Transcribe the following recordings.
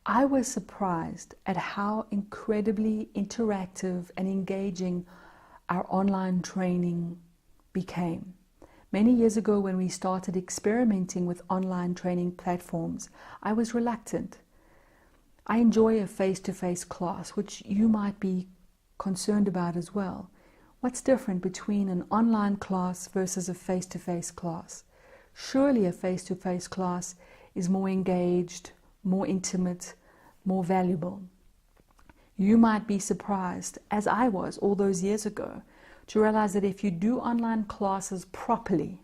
I was surprised at how incredibly interactive and engaging our online training became. Many years ago, when we started experimenting with online training platforms, I was reluctant. I enjoy a face-to-face class, which you might be concerned about as well. What's different between an online class versus a face-to-face class? Surely a face-to-face class is more engaged, more intimate, more valuable. You might be surprised, as I was all those years ago, to realize that if you do online classes properly,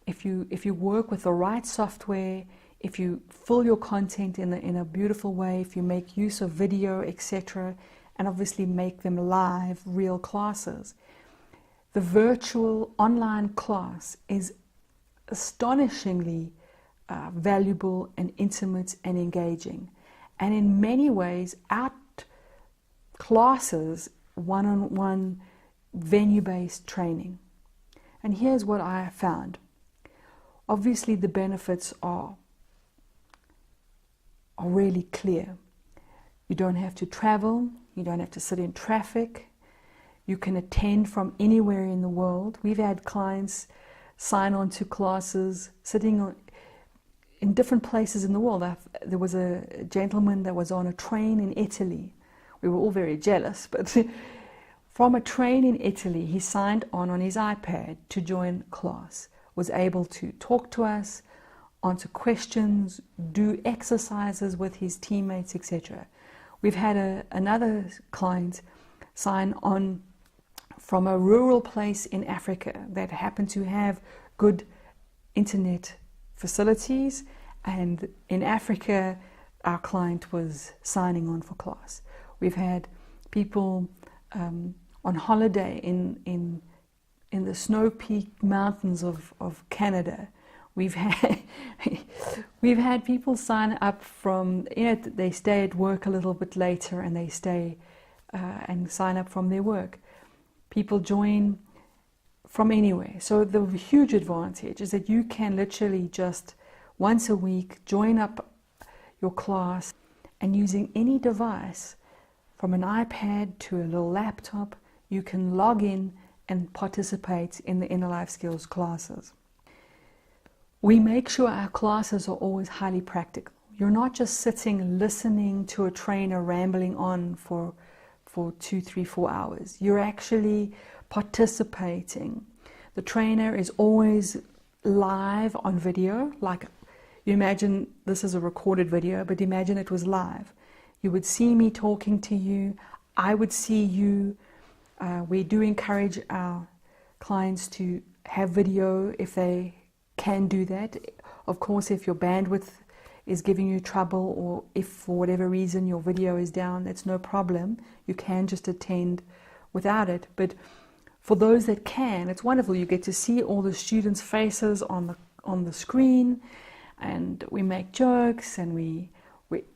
if you work with the right software, if you fill your content in a beautiful way, if you make use of video, etc., and obviously make them live, real classes, the virtual online class is astonishingly valuable and intimate and engaging. And in many ways, out classes one-on-one venue-based training. And here's what I found. Obviously, the benefits are really clear. You don't have to travel. You don't have to sit in traffic. You can attend from anywhere in the world. We've had clients sign on to classes sitting in different places in the world. There was a gentleman that was on a train in Italy. We were all very jealous, but from a train in Italy, he signed on his iPad to join class, was able to talk to us, answer questions, do exercises with his teammates, etc. We've had another client sign on from a rural place in Africa that happened to have good internet facilities, and in Africa our client was signing on for class. We've had people on holiday in the snow-peaked mountains of Canada. We've had people sign up from, they stay at work a little bit later and they stay and sign up from their work. People join from anywhere. So the huge advantage is that you can literally just once a week join up your class, and using any device, from an iPad to a little laptop, you can log in and participate in the InnerlifeSkills classes. We make sure our classes are always highly practical. You're not just sitting listening to a trainer rambling on for 2, 3, 4 hours. You're actually participating. The trainer is always live on video. Like, you imagine this is a recorded video, but imagine it was live. You would see me talking to you. I would see you. We do encourage our clients to have video if they can do that. Of course, if your bandwidth is giving you trouble, or if for whatever reason your video is down, that's no problem. You can just attend without it. But for those that can, it's wonderful. You get to see all the students' faces on the screen, and we make jokes, and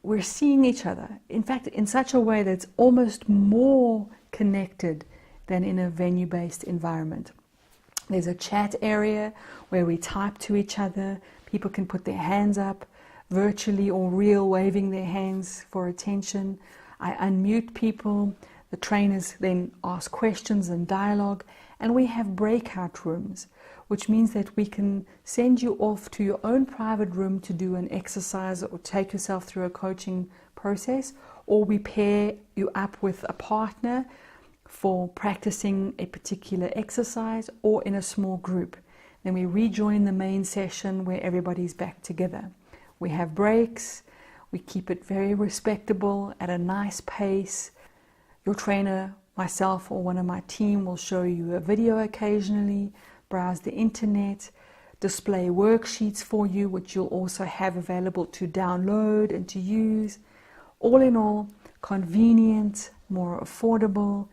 we're seeing each other. In fact, in such a way that's almost more connected than in a venue-based environment. There's a chat area where we type to each other. People can put their hands up, virtually or real, waving their hands for attention. I unmute people. The trainers then ask questions and dialogue. And we have breakout rooms, which means that we can send you off to your own private room to do an exercise or take yourself through a coaching process, or we pair you up with a partner for practicing a particular exercise, or in a small group. Then we rejoin the main session where everybody's back together. We have breaks. We keep it very respectable at a nice pace. Your trainer, myself, or one of my team will show you a video occasionally, browse the internet, display worksheets for you, which you'll also have available to download and to use. All in all, convenient, more affordable,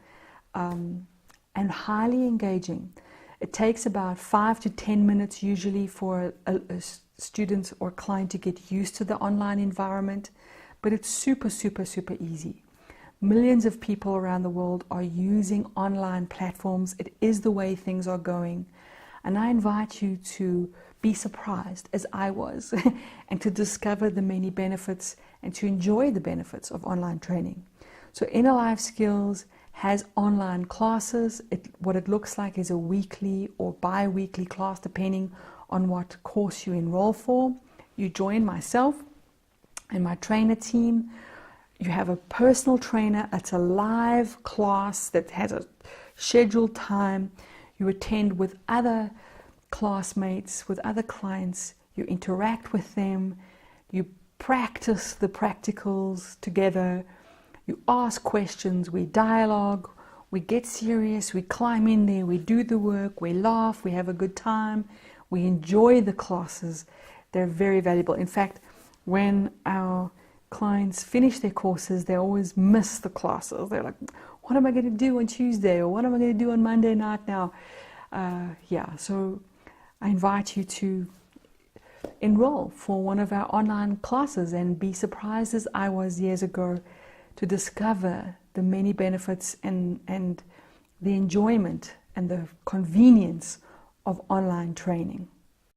and highly engaging. It takes about 5 to 10 minutes usually for a student or client to get used to the online environment, but it's super, super, super easy. Millions of people around the world are using online platforms. It is the way things are going. And I invite you to be surprised as I was and to discover the many benefits and to enjoy the benefits of online training. So InnerlifeSkills has online classes. What it looks like is a weekly or bi-weekly class depending on what course you enroll for. You join myself and my trainer team. You have a personal trainer. It's a live class that has a scheduled time. You attend with other classmates, with other clients. You interact with them. You practice the practicals together. You ask questions. We dialogue. We get serious. We climb in there. We do the work. We laugh. We have a good time. We enjoy the classes. They're very valuable. In fact, when our clients finish their courses, they always miss the classes. They're like, what am I going to do on Tuesday? Or what am I going to do on Monday night now? So I invite you to enroll for one of our online classes and be surprised as I was years ago to discover the many benefits and the enjoyment and the convenience of online training.